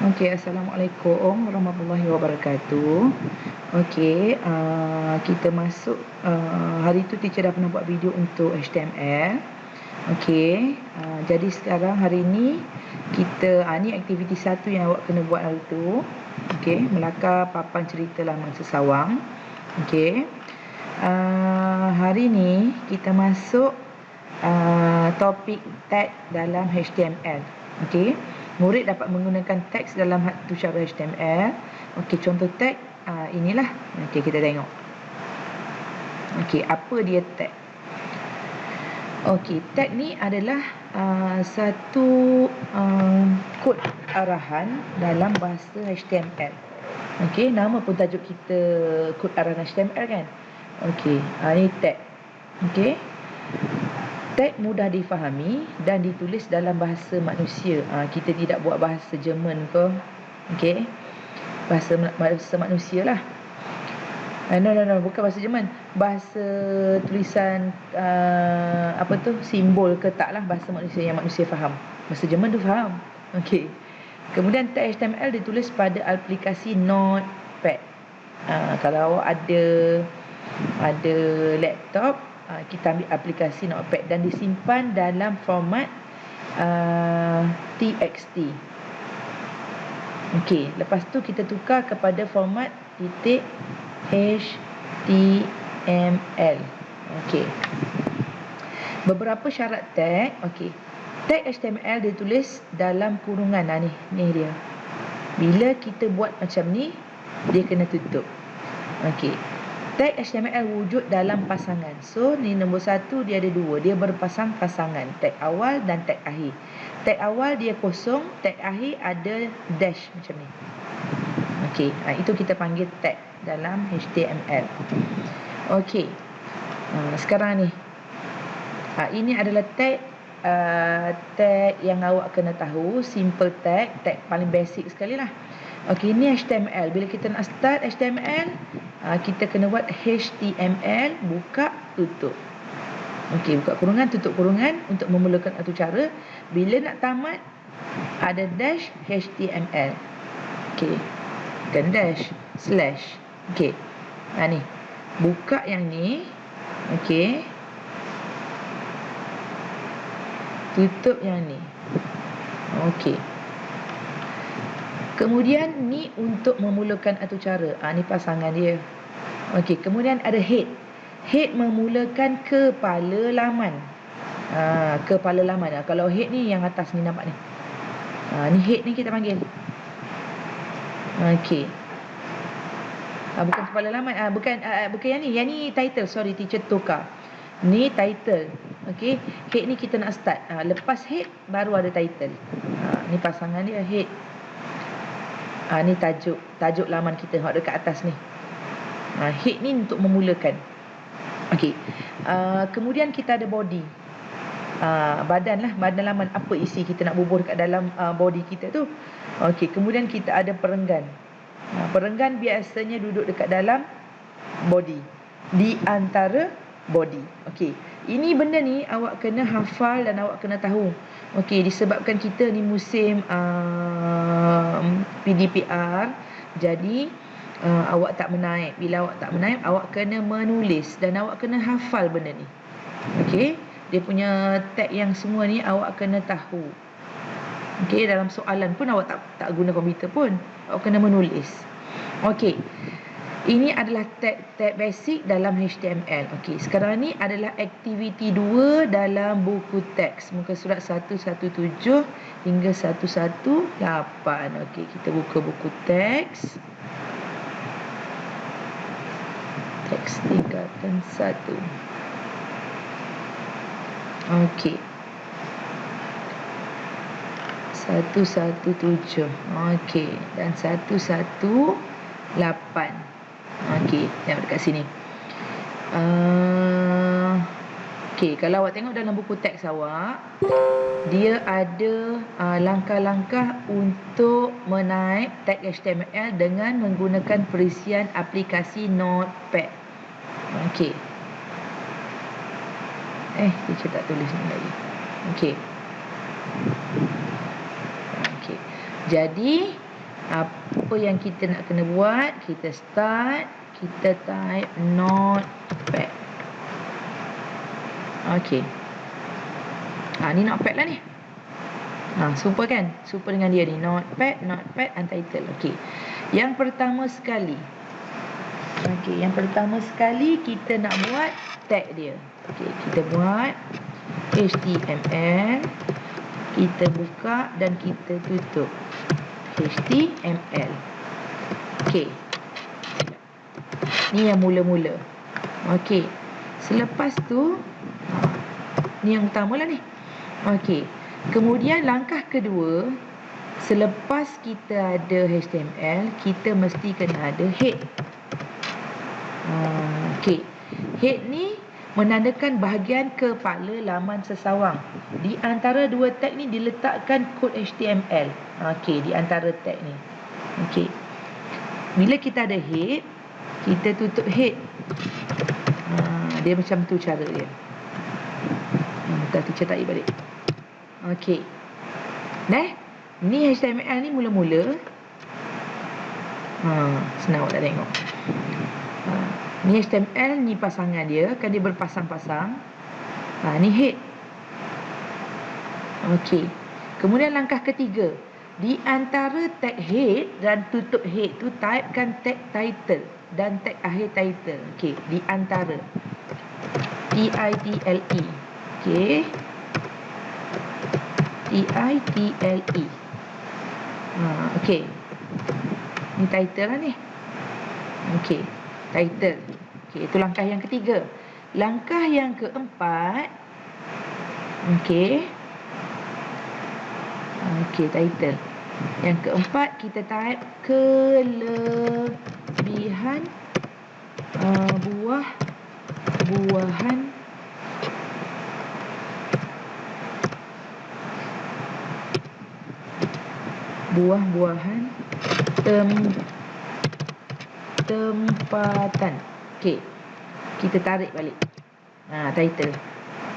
Okey, Assalamualaikum warahmatullahi wabarakatuh. Okey, kita masuk, hari tu teacher dah pernah buat video untuk HTML. Okey, jadi sekarang hari ni kita, ni aktiviti 1 yang awak kena buat hari tu. Okey, melakar papan cerita laman sesawang. Okey, hari ni kita masuk topik tag dalam HTML. Okey, murid dapat menggunakan teks dalam satu cara HTML. Okey, contoh tag inilah. Okey, kita tengok. Okey, apa dia tag? Okey, tag ni adalah satu kod arahan dalam bahasa HTML. Okey, nama pun tajuk kita kod arahan HTML kan? Okey, ni tag. Okey, tag mudah difahami dan ditulis dalam bahasa manusia. Kita tidak buat bahasa Jerman ke. Okey, bahasa manusia lah. No, bukan bahasa Jerman. Bahasa tulisan simbol ke tak lah, bahasa manusia yang manusia faham. Bahasa Jerman tu faham. Okey. Kemudian tag HTML ditulis pada aplikasi Notepad. Kalau awak ada laptop, kita ambil aplikasi Notepad dan disimpan dalam format TXT. Okey, lepas tu kita tukar kepada format .html. Okey. Beberapa syarat tag. Okey. Tag HTML ditulis dalam kurungan. Ni dia. Bila kita buat macam ni, dia kena tutup. Okey. Tag HTML wujud dalam pasangan. So, ni nombor 1, dia ada 2. Dia berpasang-pasangan. Tag awal dan tag akhir. Tag awal dia kosong, tag akhir ada dash macam ni. Okey, itu kita panggil tag dalam HTML. Okey. Sekarang ni. Ini adalah tag yang awak kena tahu, simple tag paling basic sekali lah. Okey, ni HTML. Bila kita nak start HTML, kita kena buat HTML, buka, tutup. Okey, buka kurungan, tutup kurungan untuk memulakan satu cara. Bila nak tamat, ada dash HTML. Okey, bukan dash, slash. Okey, ni. Buka yang ni. Okey. Tutup yang ni. Okey. Kemudian ni untuk memulakan satu cara. Ni pasangan dia. Okey, kemudian ada head. Head memulakan kepala laman. Kepala laman. Kalau head ni yang atas ni nampak ni. Ni head ni kita panggil. Okey. Bukan kepala laman. Bukan yang ni. Yang ni title. Sorry, teacher tukar. Ni title. Okey. Head ni kita nak start. Lepas head baru ada title. Ni pasangan dia, head. Ni tajuk laman kita dekat atas ni. Head ni untuk memulakan. Okey. Kemudian kita ada body. Badan laman, apa isi kita nak bubuh dekat dalam body kita tu. Okey, kemudian kita ada perenggan. Perenggan biasanya duduk dekat dalam body, di antara body. Okey, ini benda ni awak kena hafal dan awak kena tahu. Okey, disebabkan kita ni musim PDPR, jadi awak tak menaip. Bila awak tak menaip, awak kena menulis dan awak kena hafal benda ni. Okey, dia punya tag yang semua ni awak kena tahu. Okey, dalam soalan pun awak tak guna komputer pun, awak kena menulis. Okey, ini adalah tag basic dalam HTML. Okey, sekarang ni adalah aktiviti 2 dalam buku teks, muka surat 117 hingga 118. Okey, kita buka buku teks. Teks tingkatan 1. Okey. 117. Okey, dan 118. Okey, tengok dekat sini. Okey, kalau awak tengok dalam buku teks awak, dia ada langkah-langkah untuk menaip tag HTML dengan menggunakan perisian aplikasi Notepad. Okey. Teacher tak tulis ni lagi. Okey. Okey. Jadi Apa yang kita nak kena buat? Kita start, kita type notepad. Okey. Ni notepad lah ni. Super kan? Super dengan dia ni. Notepad, untitled. Okey. Yang pertama sekali. Kita nak buat tag dia. Okey, kita buat HTML. Kita buka dan kita tutup. HTML. Okey. Ni yang mula-mula. Okey. Selepas tu, ni yang utama lah ni. Okey. Kemudian langkah kedua, selepas kita ada HTML, kita mesti kena ada head. Okey. Head ni menandakan bahagian kepala laman sesawang. Di antara dua tag ni diletakkan kod HTML. Okey, di antara tag ni. Okey. Bila kita ada head, kita tutup head. Dia macam tu cara dia. Bentar, teacher tarik balik. Okey. Ni HTML ni mula-mula. Senang awak tak tengok. Ni HTML, ni pasangan dia. Kan dia berpasang-pasang. Ni head. Okey. Kemudian langkah ketiga. Di antara tag head dan tutup head tu, typekan tag title dan tag akhir title. Okey. Di antara. T-I-T-L-E. Okey. T-I-T-L-E. Okey. Ni title lah ni. Okey. Title. Okey, itu langkah yang ketiga. Langkah yang keempat. Okey. Okey, title. Yang keempat, kita type kelebihan buah-buahan tempatan. Okey. Kita tarik balik. Title.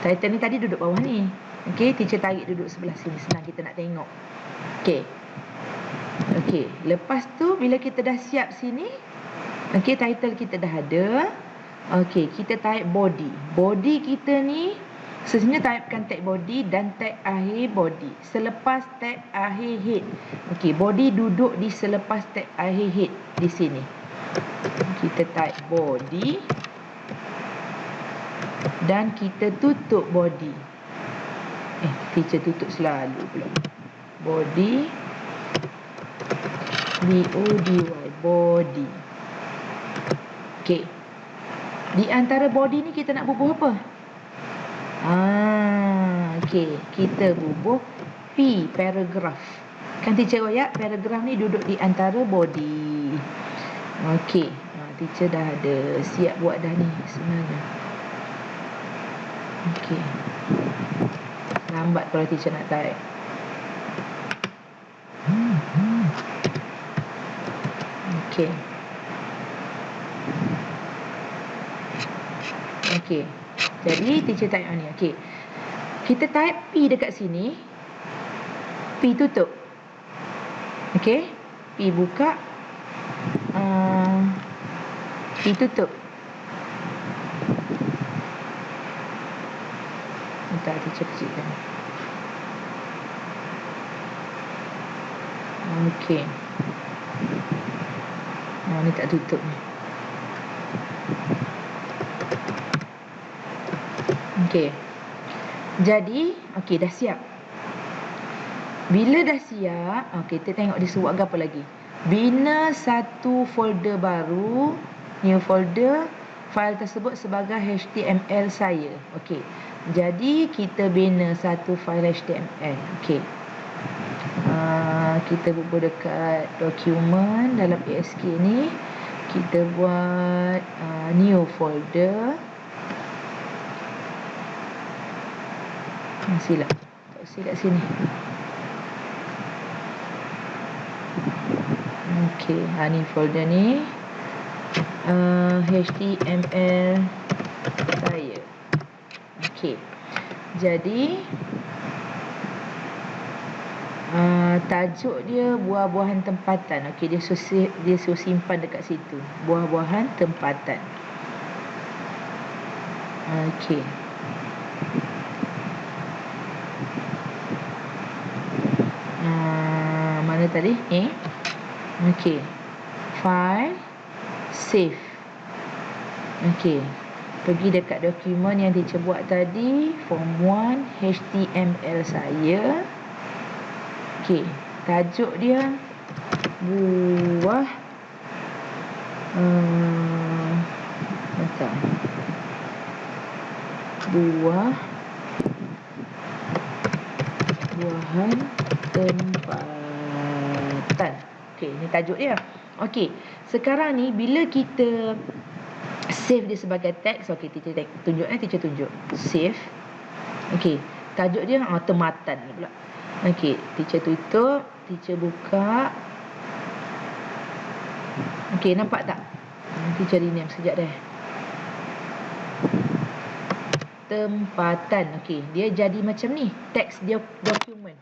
Title ni tadi duduk bawah ni. Okey, teacher tarik duduk sebelah sini. Senang kita nak tengok. Okey. Okey, lepas tu bila kita dah siap sini, okey, title kita dah ada. Okey, kita type body. Body kita ni sesungguhnya typekan tag body dan tag akhir body selepas tag akhir head. Okey, body duduk di selepas tag akhir head di sini. Kita type body dan kita tutup body. Teacher tutup selalu pula. Body, B-O-D-Y, body. Okey. Di antara body ni kita nak bubuh apa? Okey, kita bubuh P, paragraph. Kan teacher royak paragraph ni duduk di antara body. Okey, teacher dah ada siap buat dah ni sebenarnya. Okey. Lambat kalau teacher nak type. Okey. Okey. Jadi teacher type ni. Okey. Kita type P dekat sini. P tutup. Okey. P buka. P tutup. Bentar, teacher kecilkan. Okey. Ni tak tutup ni. Okey. Jadi, okey, dah siap. Bila dah siap, okey, kita tengok dia suruh apa lagi. Bina satu folder baru, new folder, file tersebut sebagai HTML saya. Okey. Jadi, kita bina satu file HTML. Okey. Kita bubuh dekat dokumen dalam ASK ni. Kita buat new folder. Silap. Tak silap sini. Okey, ni folder ni. HTML saya. Okey. Jadi tajuk dia buah-buahan tempatan. Okey, dia suruh simpan dekat situ. Buah-buahan tempatan. Okey. Mana tadi? Okey. File, save. Okey. Pergi dekat dokumen yang teacher buat tadi, form 1 HTML saya. Okey, tajuk dia buah buahan tempatan. Okey, ni tajuk dia. Okey, sekarang ni bila kita save dia sebagai teks, okey, teacher tunjuk. Save. Okey, tajuk dia tempatan pula. Okey, teacher tutup, teacher buka. Okey, nampak tak? Teacher rename sekejap dah. Tempatan. Okey, dia jadi macam ni, teks dia dokumen.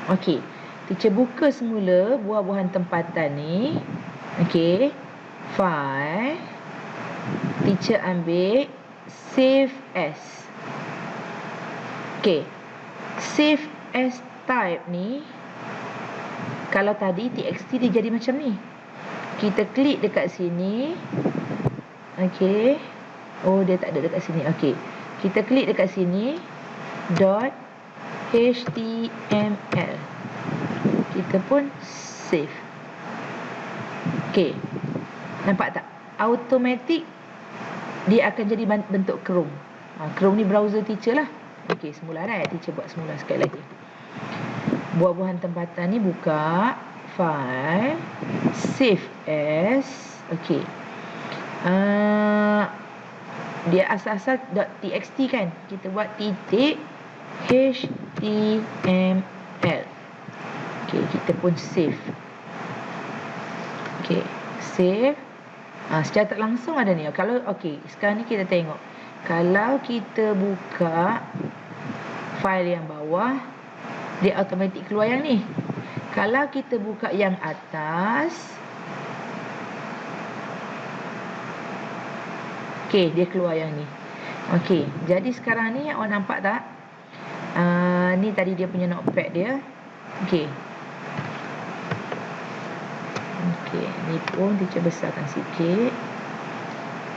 Okey, teacher buka semula buah-buahan tempatan ni. Okey, file, teacher ambil save as. Okey, save as type ni, kalau tadi txt dia jadi macam ni. Kita klik dekat sini. Okey, dia tak ada dekat sini. Okey, kita klik dekat sini .html. Kita pun save. Okey, nampak tak? Automatik dia akan jadi bentuk Chrome. Chrome ni browser teacher lah. Okey, semula dah teacher buat semula sekali lagi. Buah-buahan tempatan ni buka, file, save as. Okey. Dia asal-asal .txt kan? Kita buat titik html. Okey, kita pun save. Okey, save. Secara tak langsung ada ni. Kalau okey, sekarang ni kita tengok. Kalau kita buka file yang bawah, dia automatik keluar yang ni. Kalau kita buka yang atas, okey, dia keluar yang ni. Okey, jadi sekarang ni awak nampak tak? Ni tadi dia punya notepad dia. Okey. Okey, ni pun teacher besarkan sikit.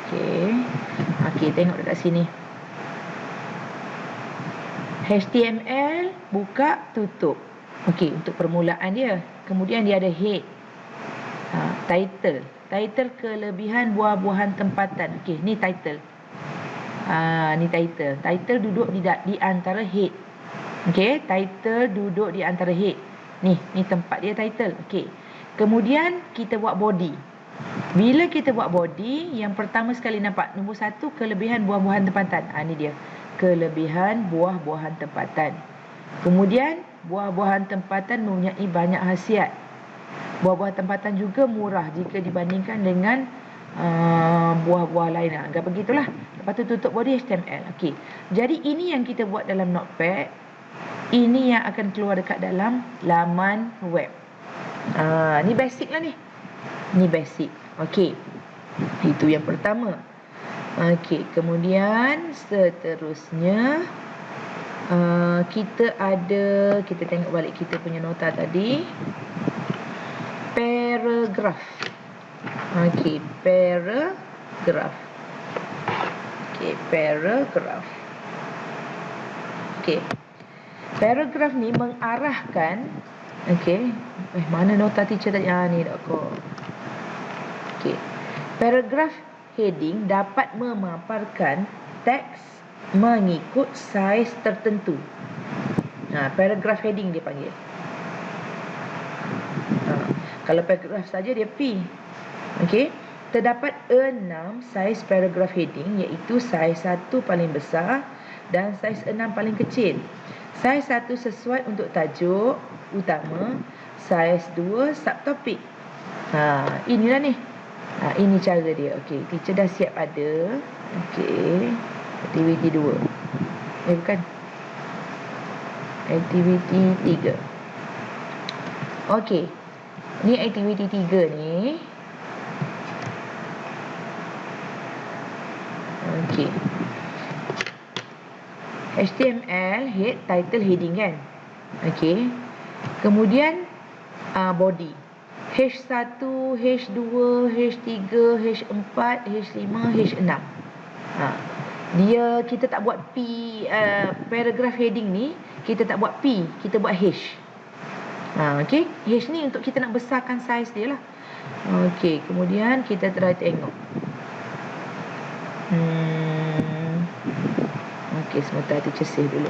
Okey, tengok dekat sini. HTML, buka, tutup. Okey, untuk permulaan dia. Kemudian dia ada head. Title. Title kelebihan buah-buahan tempatan. Okey, ni title. Ni title. Title duduk di antara head. Okey, title duduk di antara head. Ni tempat dia title. Okey. Kemudian kita buat body. Bila kita buat body, yang pertama sekali nampak nombor 1, kelebihan buah-buahan tempatan. Ni dia. Kelebihan buah-buahan tempatan. Kemudian buah-buahan tempatan mempunyai banyak khasiat. Buah-buahan tempatan juga murah jika dibandingkan dengan buah-buah lain. Anggap begitulah. Lepas tu tutup body HTML. Okey. Jadi ini yang kita buat dalam notepad. Ini yang akan keluar dekat dalam laman web. Ni basic lah ni. Ni basic. Okey. Itu yang pertama. Okey, kemudian seterusnya kita tengok balik kita punya nota tadi. Paragraph. Okey, paragraph. Okey, paragraph. Okey. Paragraph ni mengarahkan, okey, mana nota teacher tadi? Ni dah kau. Okey. Paragraph heading dapat memaparkan teks mengikut saiz tertentu. Paragraph heading dia panggil. Kalau paragraph saja dia P. Okey. Terdapat 6 saiz paragraph heading, iaitu saiz 1 paling besar dan saiz 6 paling kecil. Saiz 1 sesuai untuk tajuk utama, saiz 2 subtopik. Inilah ni. Ini cara dia. Okey, teacher dah siap ada. Okey. Aktiviti 2. Bukan. Aktiviti 3. Okey. Ni aktiviti 3 ni. Okey. HTML, head, title, heading kan. Okey. Kemudian body. H1, H2, H3, H4, H5, H6. Dia kita tak buat P paragraph heading ni, kita tak buat P, kita buat H. Okey, H ni untuk kita nak besarkan saiz dia lah. Okey, kemudian kita try tengok. Okey, sebentar teacher save dulu.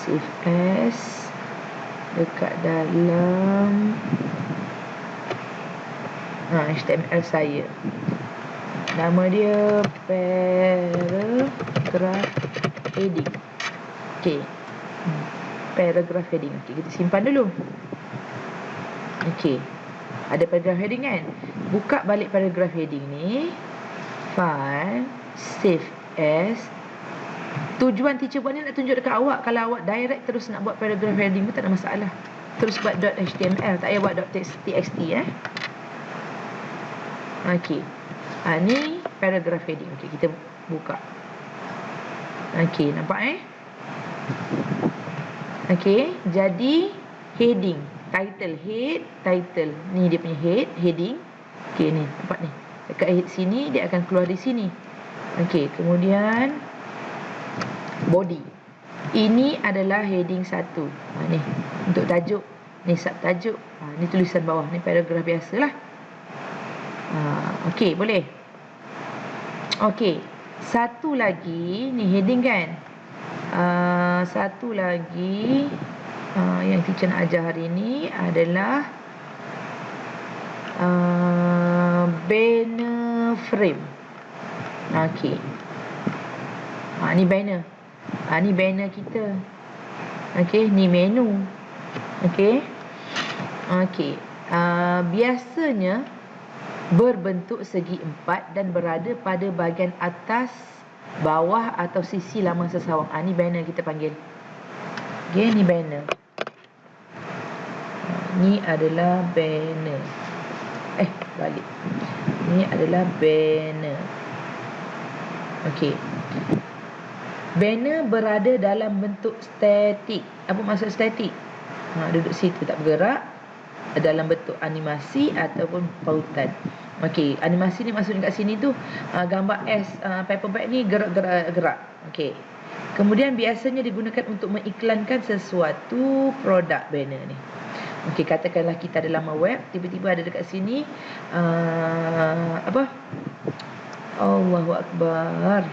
Save as dekat dalam HTML saya. Nama dia paragraph heading. Okey. Paragraph heading. Okey, kita simpan dulu. Okey. Ada paragraph heading kan? Buka balik paragraph heading ni. File, save as. Tujuan teacher buat ni nak tunjuk dekat awak. Kalau awak direct terus nak buat paragraph heading pun tak ada masalah. Terus buat .html, tak payah buat .txt Okey. Ni paragraph heading. Okey, kita buka. Okey, nampak Okey, jadi heading, title, head, title. Ni dia punya head, heading. Okey, ni nampak ni. Dekat head sini dia akan keluar di sini. Okey, kemudian body. Ini adalah heading 1. Ni untuk tajuk, ni subtajuk. Ni tulisan bawah, ni paragraf biasalah. Okey, boleh. Okey, satu lagi ni heading kan. Satu lagi yang teacher nak ajar hari ni adalah banner frame. Okey. Ni banner. Ni banner kita. Okey, ni menu. Okey. Okey. Biasanya berbentuk segi 4 dan berada pada bahagian atas, bawah atau sisi laman sesawang. Ni banner kita panggil. Okey, ni banner. Ni adalah banner. Balik. Ni adalah banner. Okey. Banner berada dalam bentuk statik. Apa maksud statik? Duduk situ tak bergerak, dalam bentuk animasi ataupun pautan. Okey, animasi ni maksudnya kat sini tu gambar S paperback ni gerak. Okey. Kemudian biasanya digunakan untuk mengiklankan sesuatu produk banner ni. Okey, katakanlah kita ada laman web, tiba-tiba ada dekat sini Allahu Akbar.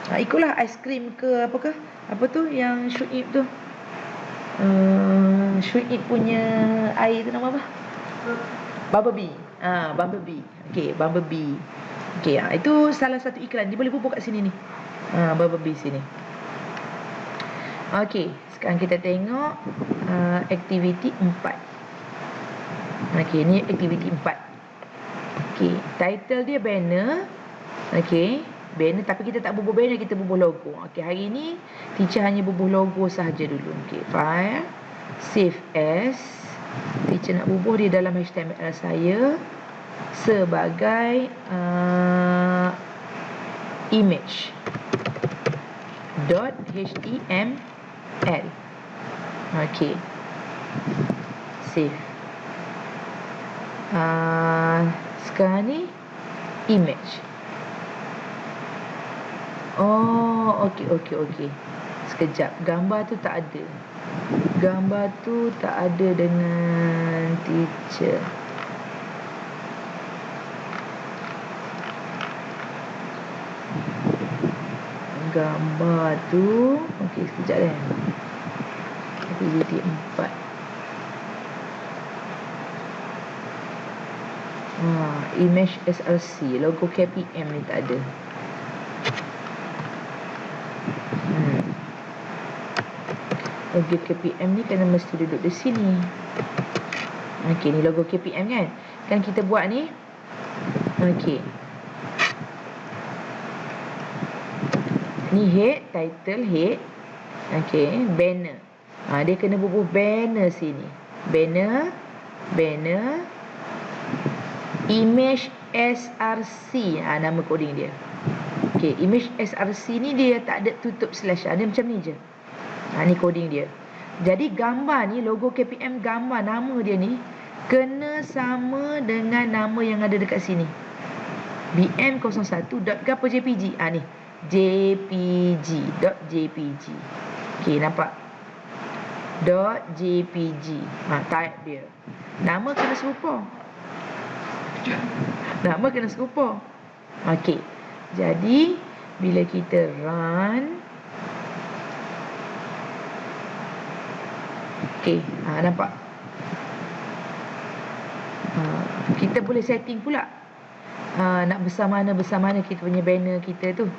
Ikutlah aiskrim ke apakah? Apa tu yang Syuib tu? Syuib punya air tu nama apa? Bumblebee. Bumblebee. Okey, Bumblebee. Okey, itu salah satu iklan. Dia boleh bubuh kat sini ni. Bumblebee sini. Okey, sekarang kita tengok aktiviti 4. Okey, ni aktiviti 4. Okey, title dia banner. Okey, banner, tapi kita tak bubuh banner, kita bubuh logo. Okey, hari ni teacher hanya bubuh logo sahaja dulu. Okey, file, save as. Teacher nak bubuh di dalam HTML saya sebagai image .html. Okey, save. Sekarang ni image. Okey. Sekejap, gambar tu tak ada. Gambar tu tak ada dengan teacher. Gambar tu, okey, sekejap dah. Aktiviti 4. Image SLC, logo KPM ni tak ada. Logo KPM ni kena mesti duduk di sini. Okey, ni logo KPM kan? Kan kita buat ni. Okey. Ni head, title, head. Okey, banner. Dia kena bubuh banner sini. Banner image src, nama coding dia. Okey, image src ni dia tak ada tutup slash. Dia macam ni je. Ni coding dia. Jadi gambar ni, logo KPM gambar nama dia ni kena sama dengan nama yang ada dekat sini. bm01.jpg. Ni jpg.jpg. Okey, nampak? .jpg. Type dia. Nama kena serupa. Okey. Jadi bila kita run, okey, nampak? Kita boleh setting pula. Nak besar mana kita punya banner kita tu.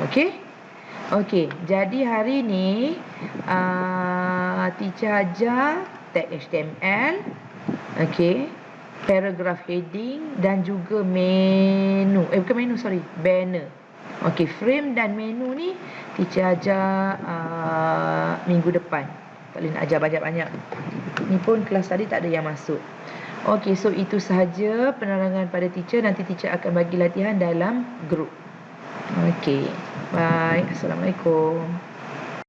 Okey. Okey, jadi hari ni teacher ajar tag HTML, okey, paragraph heading dan juga menu. Bukan menu, sorry, banner. Okey, frame dan menu ni teacher ajar minggu depan. Tak boleh nak ajar banyak-banyak. Ni pun kelas tadi tak ada yang masuk. Okey, so itu sahaja penerangan pada teacher. Nanti teacher akan bagi latihan dalam grup. Okey. Bye. Assalamualaikum.